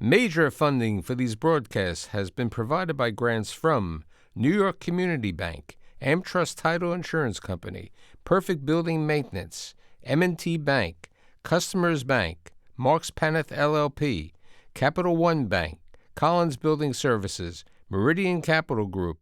Major funding for these broadcasts has been provided by grants from New York Community Bank, AmTrust Title Insurance Company, Perfect Building Maintenance, M&T Bank, Customers Bank, Marks Paneth LLP, Capital One Bank, Collins Building Services, Meridian Capital Group.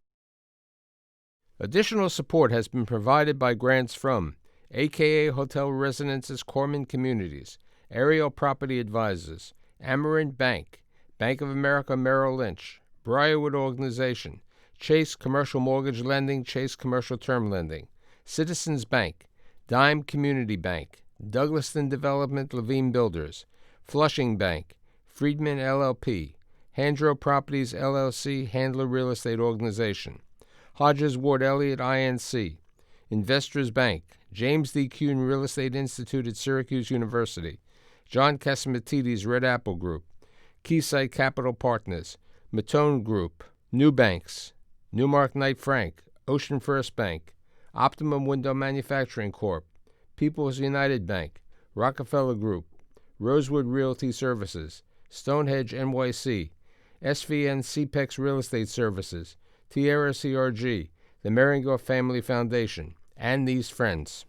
Additional support has been provided by grants from AKA Hotel Residences Corman Communities, Ariel Property Advisors, Amerant Bank, Bank of America Merrill Lynch, Briarwood Organization, Chase Commercial Mortgage Lending, Chase Commercial Term Lending, Citizens Bank, Dime Community Bank, Douglaston Development Levine Builders, Flushing Bank, Friedman LLP, Handro Properties LLC, Handler Real Estate Organization, Hodges Ward Elliott INC, Investors Bank, James D. Kuhn Real Estate Institute at Syracuse University, John Casamatides Red Apple Group, Keysight Capital Partners, Matone Group, New Banks, Newmark Knight Frank, Ocean First Bank, Optimum Window Manufacturing Corp., People's United Bank, Rockefeller Group, Rosewood Realty Services, Stonehenge NYC, SVN CPEX Real Estate Services, Tierra CRG, the Meringer Family Foundation, and these friends.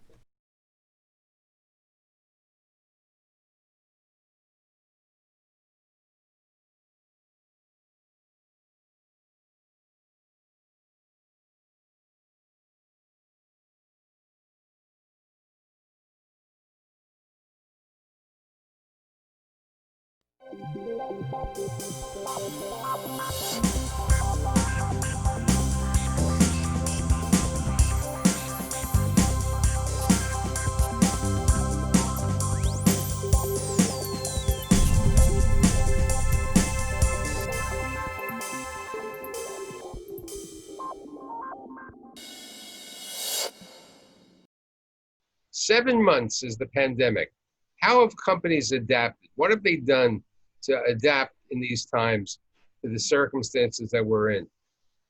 Seven months is the pandemic. How have companies adapted? What have they done to adapt in these times to the circumstances that we're in?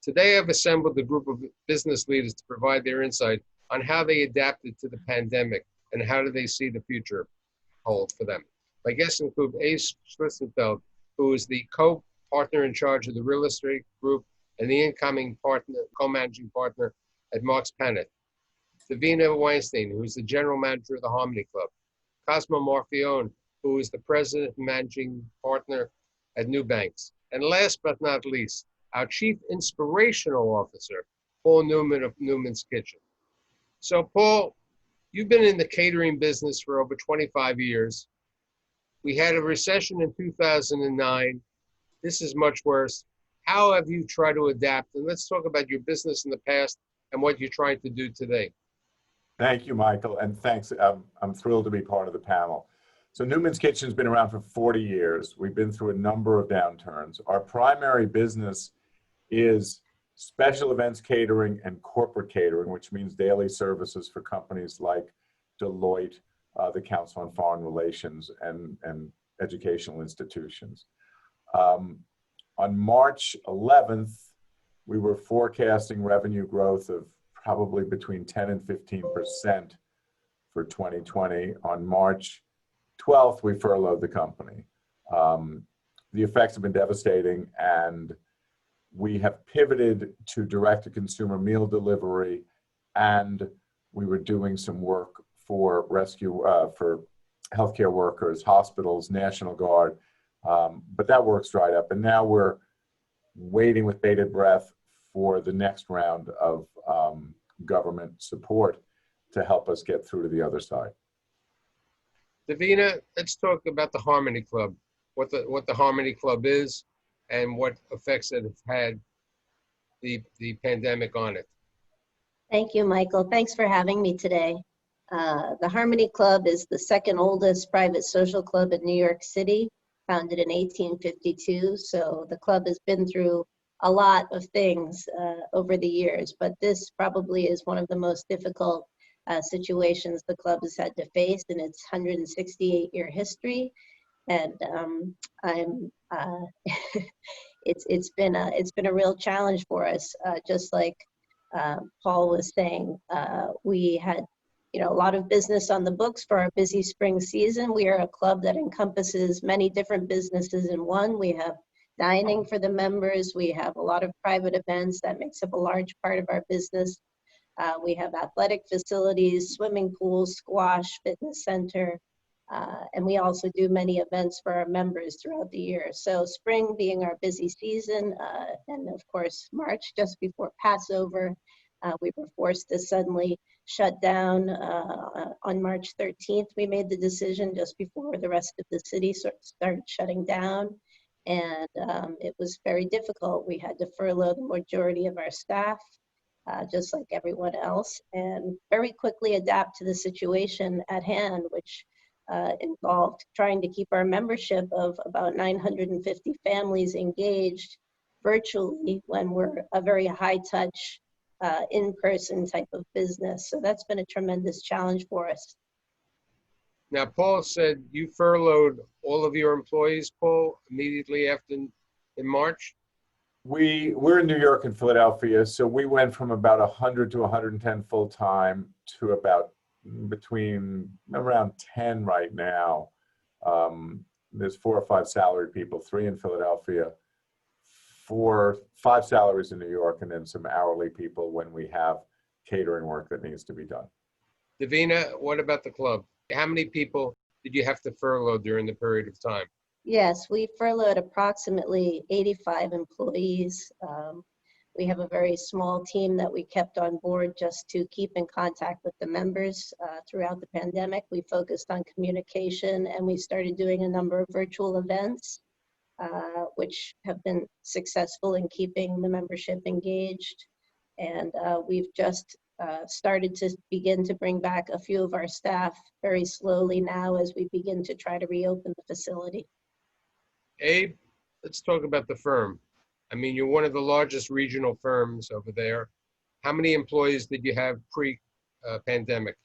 Today, I've assembled a group of business leaders to provide their insight on how they adapted to the pandemic and how do they see the future hold for them. My guests include Ace Schlissenfeld, who is the co-partner in charge of the real estate group and the incoming partner, co-managing partner at Marks Paneth. Davina Weinstein, who is the general manager of the Harmony Club. Cosmo Marfione, who is the president and managing partner at New Banks. And last but not least, our chief inspirational officer, Paul Newman of Newman's Kitchen. So Paul, you've been in the catering business for over 25 years. We had a recession in 2009. This is much worse. How have you tried to adapt? And let's talk about your business in the past and what you're trying to do today. Thank you, Michael, and thanks. I'm thrilled to be part of the panel. So Newman's Kitchen has been around for 40 years. We've been through a number of downturns. Our primary business is special events catering and corporate catering, which means daily services for companies like Deloitte, the Council on Foreign Relations, and educational institutions. On March 11th, we were forecasting revenue growth of probably between 10 and 15% for 2020. On March 12th, we furloughed the company. The effects have been devastating, and we have pivoted to direct-to-consumer meal delivery, and we were doing some work for rescue, for healthcare workers, hospitals, National Guard, but that work's dried up, and now we're waiting with bated breath for the next round of government support to help us get through to the other side. Davina, let's talk about the Harmony Club, what the Harmony Club is and what effects it has had the pandemic on it. Thank you, Michael. Thanks for having me today. The Harmony Club is the second oldest private social club in New York City, founded in 1852. So the club has been through a lot of things over the years, but this probably is one of the most difficult situations the club has had to face in its 168-year history. And it's been a real challenge for us. Just like Paul was saying, we had a lot of business on the books for our busy spring season. We are a club that encompasses many different businesses in one. We have dining for the members. We have a lot of private events that makes up a large part of our business. We have athletic facilities, swimming pools, squash, fitness center, and we also do many events for our members throughout the year. So spring being our busy season, and of course March just before Passover, we were forced to suddenly shut down on March 13th. We made the decision just before the rest of the city started shutting down, and it was very difficult. We had to furlough the majority of our staff, just like everyone else, and very quickly adapt to the situation at hand, which involved trying to keep our membership of about 950 families engaged virtually when we're a very high touch, in-person type of business. So that's been a tremendous challenge for us. Now, Paul said you furloughed all of your employees, Paul, immediately after in March? We're in New York and Philadelphia, so we went from about 100 to 110 full-time to about between around 10 right now. There's 4 or 5 salaried people, 3 in Philadelphia, 5 salaries in New York, and then some hourly people when we have catering work that needs to be done. Davina, what about the club? How many people did you have to furlough during the period of time? Yes, we furloughed approximately 85 employees. We have a very small team that we kept on board just to keep in contact with the members throughout the pandemic. We focused on communication, and we started doing a number of virtual events, which have been successful in keeping the membership engaged. And we've just started to begin to bring back a few of our staff very slowly now as we begin to try to reopen the facility. Abe, let's talk about the firm. I mean, you're one of the largest regional firms over there. How many employees did you have pre-pandemic?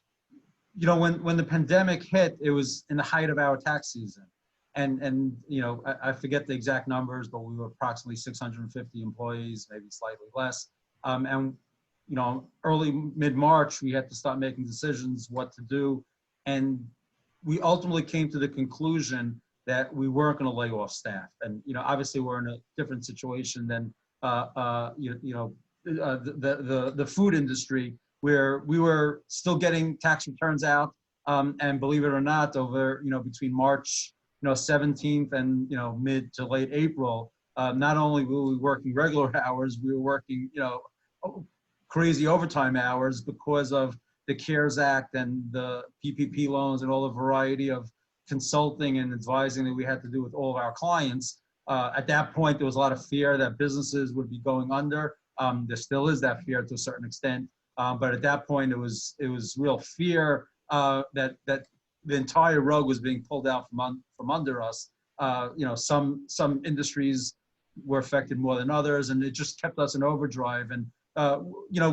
When the pandemic hit, it was in the height of our tax season. And I forget the exact numbers, but we were approximately 650 employees, maybe slightly less. Early mid-March, we had to start making decisions what to do. And we ultimately came to the conclusion that we weren't going to lay off staff. And, obviously we're in a different situation than, the food industry, where we were still getting tax returns out. And believe it or not, over, between March, 17th and, mid to late April, not only were we working regular hours, we were working, crazy overtime hours because of the CARES Act and the PPP loans and all the variety of consulting and advising that we had to do with all of our clients. At that point, there was a lot of fear that businesses would be going under. There still is that fear to a certain extent, but at that point, it was real fear that the entire rug was being pulled out from under us. Some industries were affected more than others, and it just kept us in overdrive. And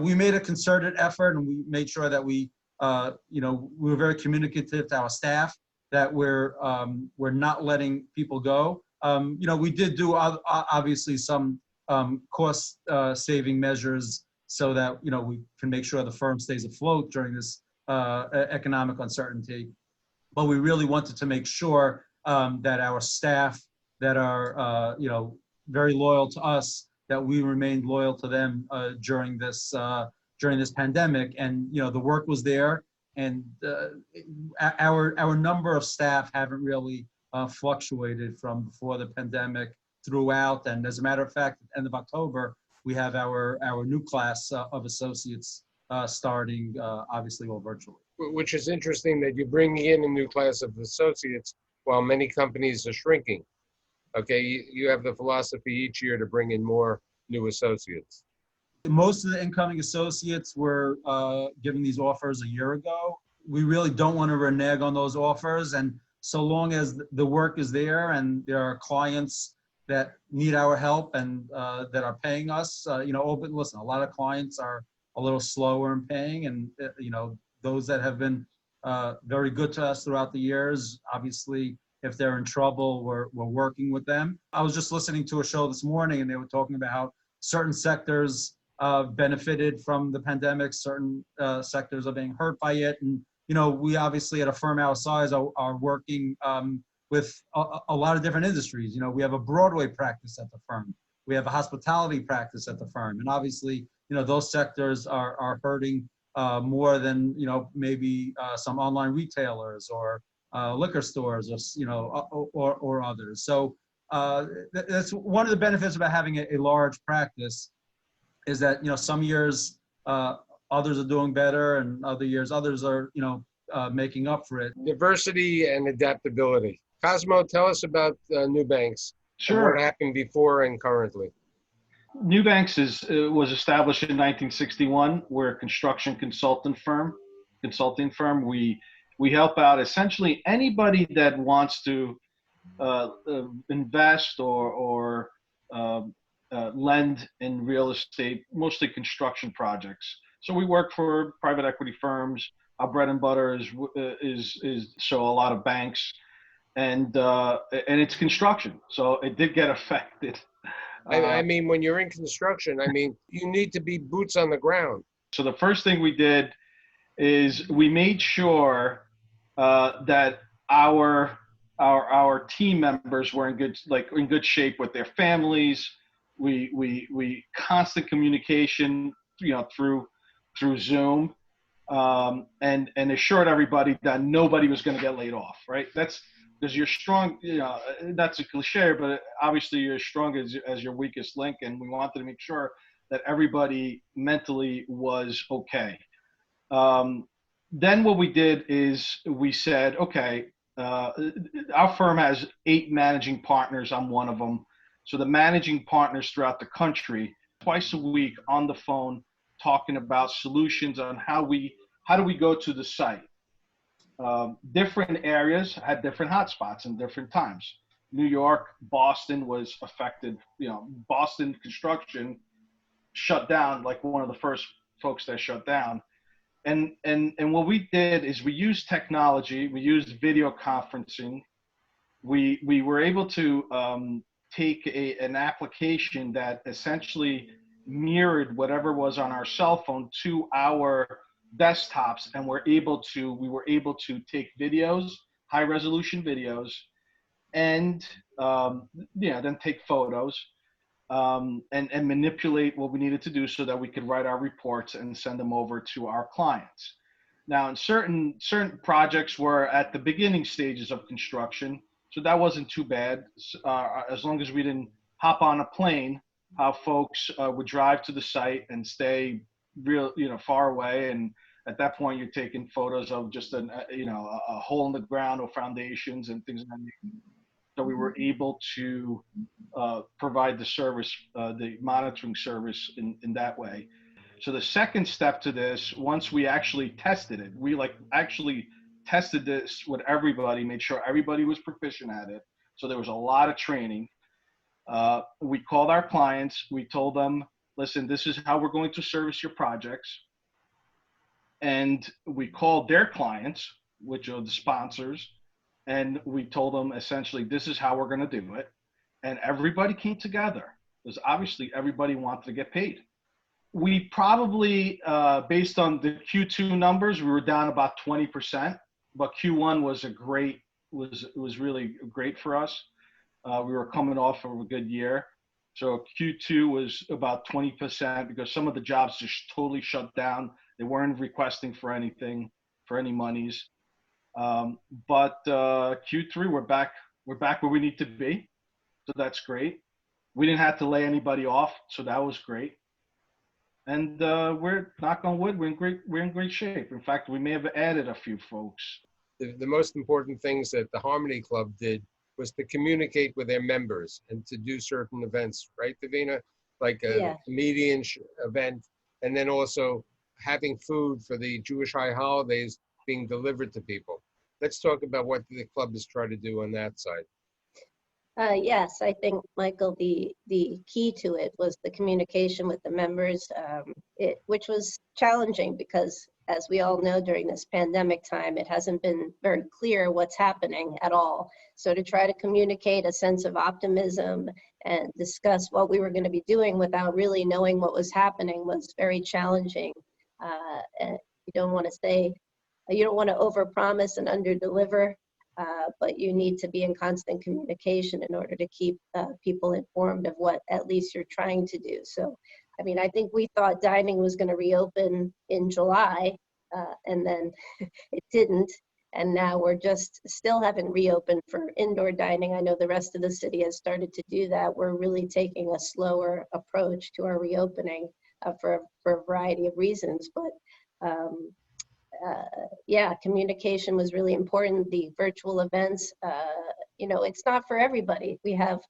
we made a concerted effort, and we made sure that we were very communicative to our staff, that we're not letting people go. We did do obviously some cost saving measures so that we can make sure the firm stays afloat during this economic uncertainty. But we really wanted to make sure that our staff that are very loyal to us, that we remained loyal to them during this pandemic. And the work was there. And our number of staff haven't really fluctuated from before the pandemic throughout. And as a matter of fact, at the end of October, we have our new class of associates starting, obviously, all virtually. Which is interesting that you're bringing in a new class of associates while many companies are shrinking. Okay, you have the philosophy each year to bring in more new associates. Most of the incoming associates were given these offers a year ago. We really don't want to renege on those offers. And so long as the work is there and there are clients that need our help and that are paying us, listen, a lot of clients are a little slower in paying. And, those that have been very good to us throughout the years, obviously, if they're in trouble, we're working with them. I was just listening to a show this morning, and they were talking about how certain sectors benefited from the pandemic, certain sectors are being hurt by it. And we obviously at a firm our size are working with a lot of different industries. We have a Broadway practice at the firm. We have a hospitality practice at the firm. And obviously, those sectors are hurting more than, maybe some online retailers or liquor stores or others. So that's one of the benefits about having a large practice is that, some years others are doing better and other years others are, making up for it. Diversity and adaptability. Cosmo, tell us about New Banks. And what happened before and currently. New Banks was established in 1961. We're a construction consulting firm. We help out essentially anybody that wants to invest or lend in real estate, mostly construction projects. So we work for private equity firms. Our bread and butter is so a lot of banks, and it's construction. So it did get affected. I mean, when you're in construction, you need to be boots on the ground. So the first thing we did is we made sure that our team members were in good shape with their families. We constant communication, through Zoom, and assured everybody that nobody was going to get laid off. Right? That's because you're strong. That's a cliche, but obviously you're as strong as your weakest link, and we wanted to make sure that everybody mentally was okay. Then what we did is we said, okay, our firm has 8 managing partners. I'm one of them. So the managing partners throughout the country, twice a week on the phone, talking about solutions on how do we go to the site. Different areas had different hotspots in different times. New York, Boston was affected. Boston construction shut down, like one of the first folks that shut down. And what we did is we used technology. We used video conferencing. We were able to take an application that essentially mirrored whatever was on our cell phone to our desktops, and we were able to take videos, high resolution videos, and then take photos, and manipulate what we needed to do so that we could write our reports and send them over to our clients. Now, in certain projects were at the beginning stages of construction, so that wasn't too bad, as long as we didn't hop on a plane. How folks would drive to the site and stay far away, and at that point you're taking photos of just a hole in the ground or foundations and things like that. So we were able to provide the service, the monitoring service in that way. So the second step to this, once we actually tested it, we actually tested this with everybody, made sure everybody was proficient at it. So there was a lot of training. We called our clients. We told them, listen, this is how we're going to service your projects. And we called their clients, which are the sponsors, and we told them essentially, this is how we're going to do it. And everybody came together because obviously everybody wanted to get paid. We probably, based on the Q2 numbers, we were down about 20%, but Q1 was really great for us. We were coming off of a good year. So Q2 was about 20% because some of the jobs just totally shut down. They weren't requesting for anything, for any monies. But Q3, we're back where we need to be. So that's great. We didn't have to lay anybody off, so that was great. And we're, knock on wood, we're in great shape. In fact, we may have added a few folks. The most important things that the Harmony Club did was to communicate with their members and to do certain events, right, Davina? Like a comedian event, and then also having food for the Jewish high holidays being delivered to people. Let's talk about what the club is trying to do on that side. Yes, I think, Michael, the key to it was the communication with the members, which was challenging because, as we all know, during this pandemic time, it hasn't been very clear what's happening at all. So to try to communicate a sense of optimism and discuss what we were going to be doing without really knowing what was happening was very challenging. And you don't want to say you don't want to overpromise and underdeliver, but you need to be in constant communication in order to keep people informed of what at least you're trying to do. So, I mean, I think we thought dining was going to reopen in July, and then it didn't. And now we're just still haven't reopened for indoor dining. I know the rest of the city has started to do that. We're really taking a slower approach to our reopening for a variety of reasons. But yeah, communication was really important. The virtual events, you know, it's not for everybody. We have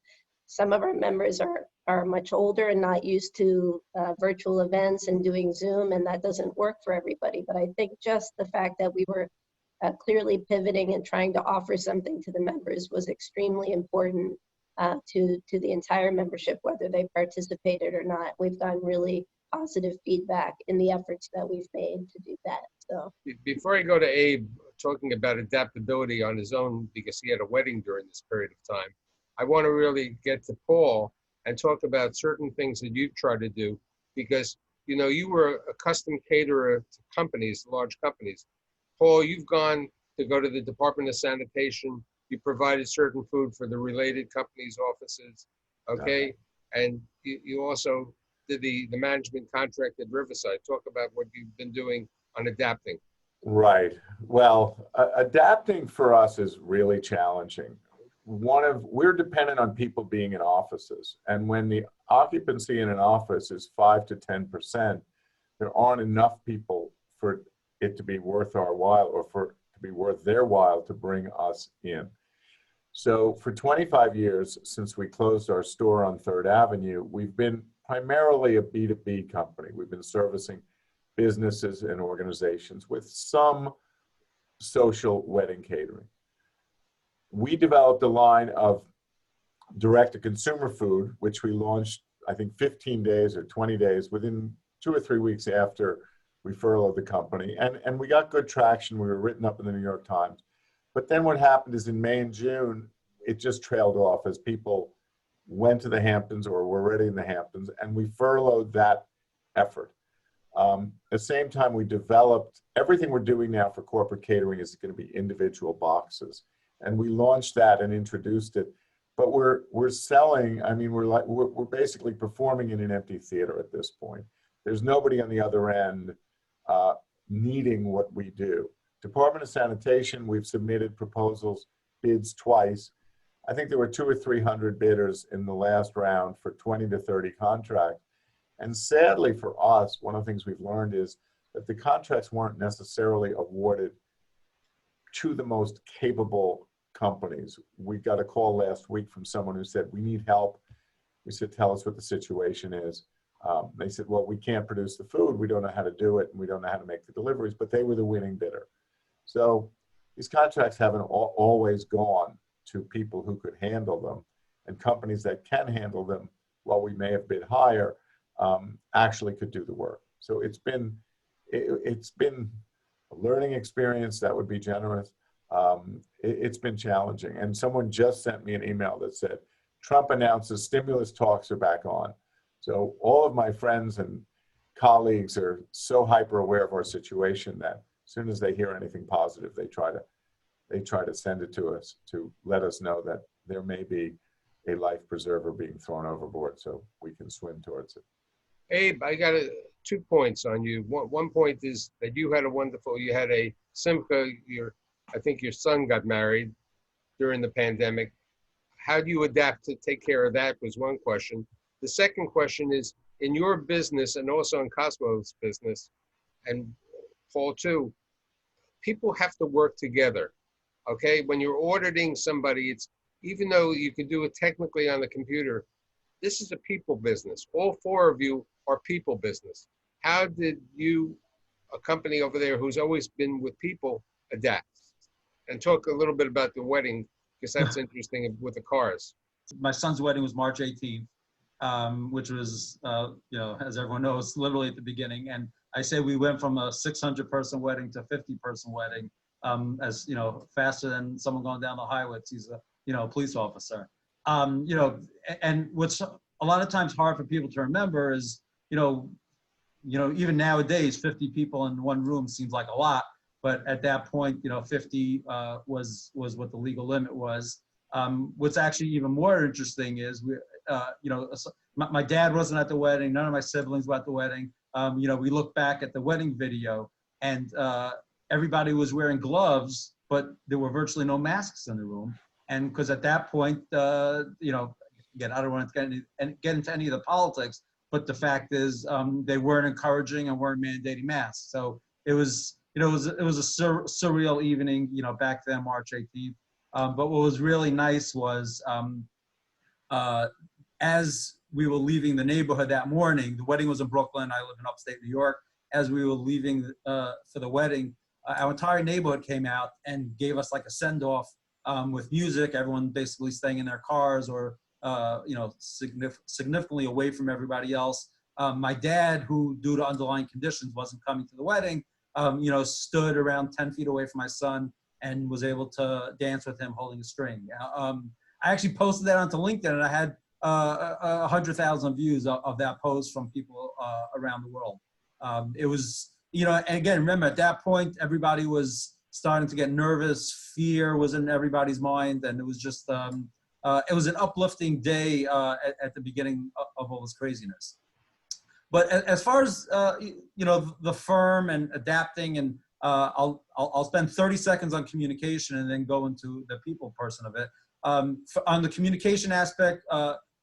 some of our members are much older and not used to virtual events and doing Zoom, and that doesn't work for everybody. But I think just the fact that we were clearly pivoting and trying to offer something to the members was extremely important to the entire membership, whether they participated or not. We've gotten really positive feedback in the efforts that we've made to do that. So Before I go to Abe, talking about adaptability on his own, because he had a wedding during this period of time, I want to really get to Paul and talk about certain things that you've tried to do, because, you know, you were a custom caterer to companies, large companies. Paul, you've gone to go to the Department of Sanitation. You provided certain food for the related companies' offices, okay? And you also did the management contract at Riverside. Talk about what you've been doing on adapting. Right. Well, adapting for us is really challenging. We're dependent on people being in offices. And when the occupancy in an office is 5 to 10%, there aren't enough people for it to be worth our while, or for it to be worth their while to bring us in. So for 25 years, since we closed our store on 3rd Avenue, we've been primarily a B2B company. We've been servicing businesses and organizations with some social wedding catering. We developed a line of direct-to-consumer food, which we launched, I think, 15 days or 20 days, within 2 or 3 weeks after we furloughed the company. And we got good traction. We were written up in the New York Times. But then what happened is in May and June, it just trailed off as people went to the Hamptons or were already in the Hamptons, and we furloughed that effort. At the same time, we developed, everything we're doing now for corporate catering is going to be individual boxes. And we launched that and introduced it. But we're selling, I mean, we're basically performing in an empty theater at this point. There's nobody on the other end needing what we do. Department of Sanitation, we've submitted proposals, bids twice. I think there were 200 or 300 bidders in the last round for 20 to 30 contracts. And sadly for us, one of the things we've learned is that the contracts weren't necessarily awarded to the most capable companies. We got a call last week from someone who said, we need help. We said, tell us what the situation is. They said, well, we can't produce the food. We don't know how to do it, and we don't know how to make the deliveries, but they were the winning bidder. So these contracts haven't always gone to people who could handle them, and companies that can handle them, while we may have bid higher, actually could do the work. So it's been a learning experience, that would be generous. It's been challenging. And someone just sent me an email that said, Trump announces stimulus talks are back on. So all of my friends and colleagues are so hyper aware of our situation that as soon as they hear anything positive, they try to send it to us to let us know that there may be a life preserver being thrown overboard so we can swim towards it. Abe, I got 2 points on you. One point is that you had a Simcha, I think your son got married during the pandemic. How do you adapt to take care of that was one question. The second question is, in your business and also in Cosmo's business, and Paul too, people have to work together, okay? When you're auditing somebody, it's, even though you can do it technically on the computer, this is a people business. All 4 of you are people business. How did you, a company over there who's always been with people, adapt? And talk a little bit about the wedding, because that's interesting with the cars. My son's wedding was March 18th, which was, you know, as everyone knows, literally at the beginning. And I say we went from a 600-person wedding to 50-person wedding, as, you know, faster than someone going down the highway. He's a, you know, police officer. You know, and what's a lot of times hard for people to remember is, you know, even nowadays, 50 people in one room seems like a lot. But at that point, 50 was what the legal limit was. What's actually even more interesting is my dad wasn't at the wedding. None of my siblings were at the wedding. We look back at the wedding video, and everybody was wearing gloves, but there were virtually no masks in the room. And because at that point, again, I don't want to get into any of the politics, but the fact is they weren't encouraging and weren't mandating masks. So it was a surreal evening, back then, March 18th. But what was really nice was as we were leaving the neighborhood that morning, the wedding was in Brooklyn. I live in upstate New York. As we were leaving for the wedding, our entire neighborhood came out and gave us like a send-off with music. Everyone basically staying in their cars or significantly away from everybody else. My dad, who due to underlying conditions wasn't coming to the wedding, stood around 10 feet away from my son and was able to dance with him holding a string. I actually posted that onto LinkedIn, and I had 100,000 views of that post from people around the world. It was, and again, remember at that point, everybody was starting to get nervous. Fear was in everybody's mind, and it was just, it was an uplifting day at the beginning of all this craziness. But as far as the firm and adapting, and I'll spend 30 seconds on communication and then go into the people portion of it. On the communication aspect,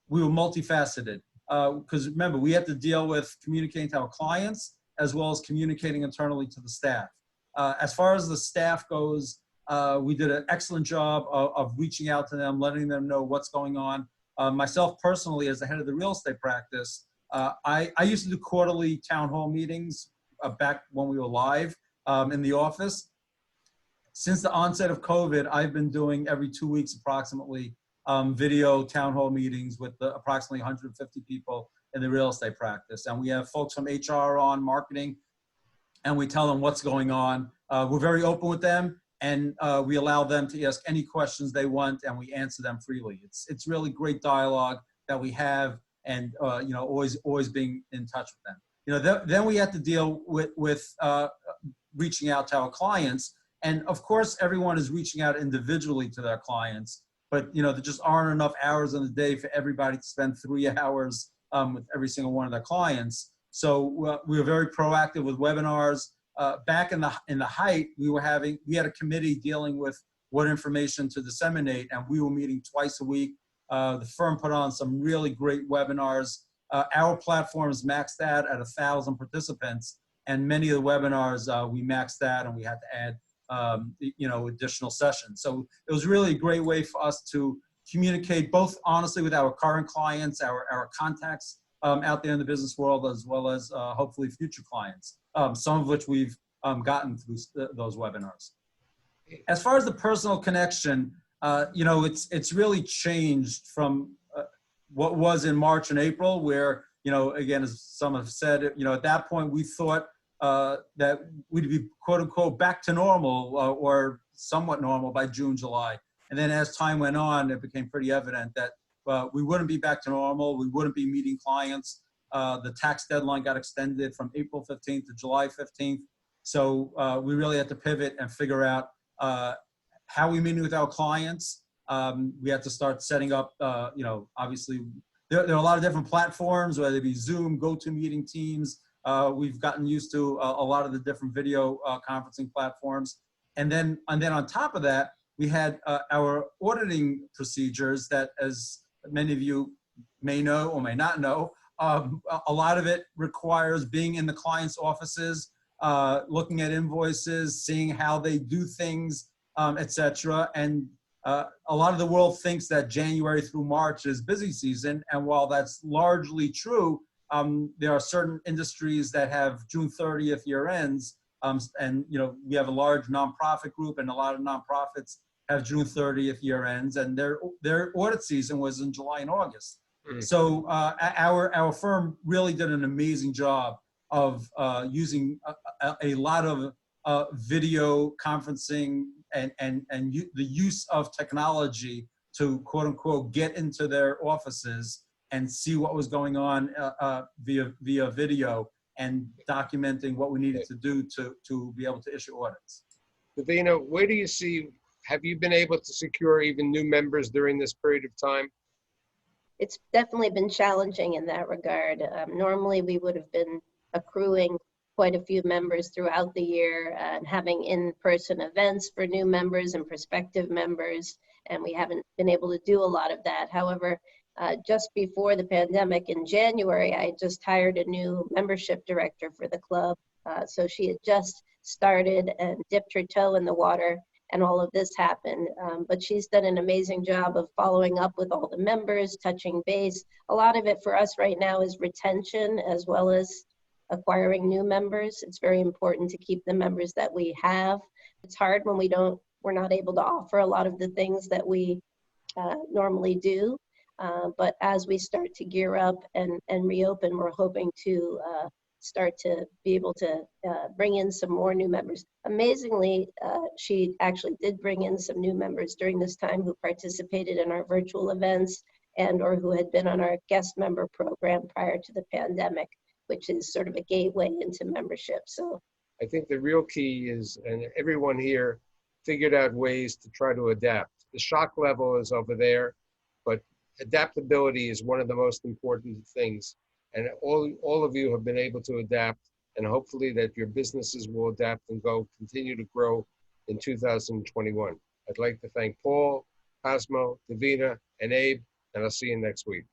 we were multifaceted because remember, we had to deal with communicating to our clients as well as communicating internally to the staff. As far as the staff goes, we did an excellent job of reaching out to them, letting them know what's going on. Myself personally, as the head of the real estate practice, I used to do quarterly town hall meetings back when we were live in the office. Since the onset of COVID, I've been doing every 2 weeks approximately video town hall meetings with approximately 150 people in the real estate practice. And we have folks from HR on, marketing, and we tell them what's going on. We're very open with them, and we allow them to ask any questions they want, and we answer them freely. It's really great dialogue that we have, and always being in touch with them. Then we have to deal with reaching out to our clients. And of course, everyone is reaching out individually to their clients, but there just aren't enough hours in the day for everybody to spend 3 hours with every single one of their clients. So we were very proactive with webinars. Back in the height, we had a committee dealing with what information to disseminate, and we were meeting twice a week. The firm put on some really great webinars. Our platforms maxed out at 1,000 participants, and many of the webinars we maxed out, and we had to add additional sessions. So it was really a great way for us to communicate both honestly with our current clients, our contacts out there in the business world, as well as hopefully future clients, some of which we've gotten through those webinars. As far as the personal connection, it's really changed from what was in March and April, where, again, as some have said, at that point we thought that we'd be quote unquote back to normal or somewhat normal by June, July. And then as time went on, it became pretty evident that we wouldn't be back to normal. We wouldn't be meeting clients. The tax deadline got extended from April 15th to July 15th. So we really had to pivot and figure out how we meet with our clients. We had to start setting up, obviously, there are a lot of different platforms, whether it be Zoom, GoToMeeting, Teams. We've gotten used to a lot of the different video conferencing platforms. And then on top of that, we had our auditing procedures that, as many of you may know or may not know, a lot of it requires being in the client's offices, looking at invoices, seeing how they do things, etc. And a lot of the world thinks that January through March is busy season. And while that's largely true, there are certain industries that have June 30th year ends. And we have a large nonprofit group, and a lot of nonprofits have June 30th year ends, and their audit season was in July and August. Mm-hmm. So our firm really did an amazing job of using a lot of video conferencing and the use of technology to quote unquote get into their offices and see what was going on via video, and documenting what we needed to do to be able to issue audits. Davina, where do you see, have you been able to secure even new members during this period of time? It's definitely been challenging in that regard. Normally, we would have been accruing quite a few members throughout the year and having in-person events for new members and prospective members, and we haven't been able to do a lot of that. However, just before the pandemic in January, I just hired a new membership director for the club. So she had just started and dipped her toe in the water, and all of this happened. But she's done an amazing job of following up with all the members, touching base. A lot of it for us right now is retention as well as acquiring new members. It's very important to keep the members that we have. It's hard when we're not able to offer a lot of the things that we normally do. But as we start to gear up and reopen, we're hoping to start to be able to bring in some more new members. Amazingly, she actually did bring in some new members during this time who participated in our virtual events and or who had been on our guest member program prior to the pandemic, which is sort of a gateway into membership. So I think the real key is, and everyone here figured out ways to try to adapt. The shock level is over there, but adaptability is one of the most important things. And all of you have been able to adapt, and hopefully that your businesses will adapt and continue to grow in 2021. I'd like to thank Paul, Cosmo, Davina, and Abe, and I'll see you next week.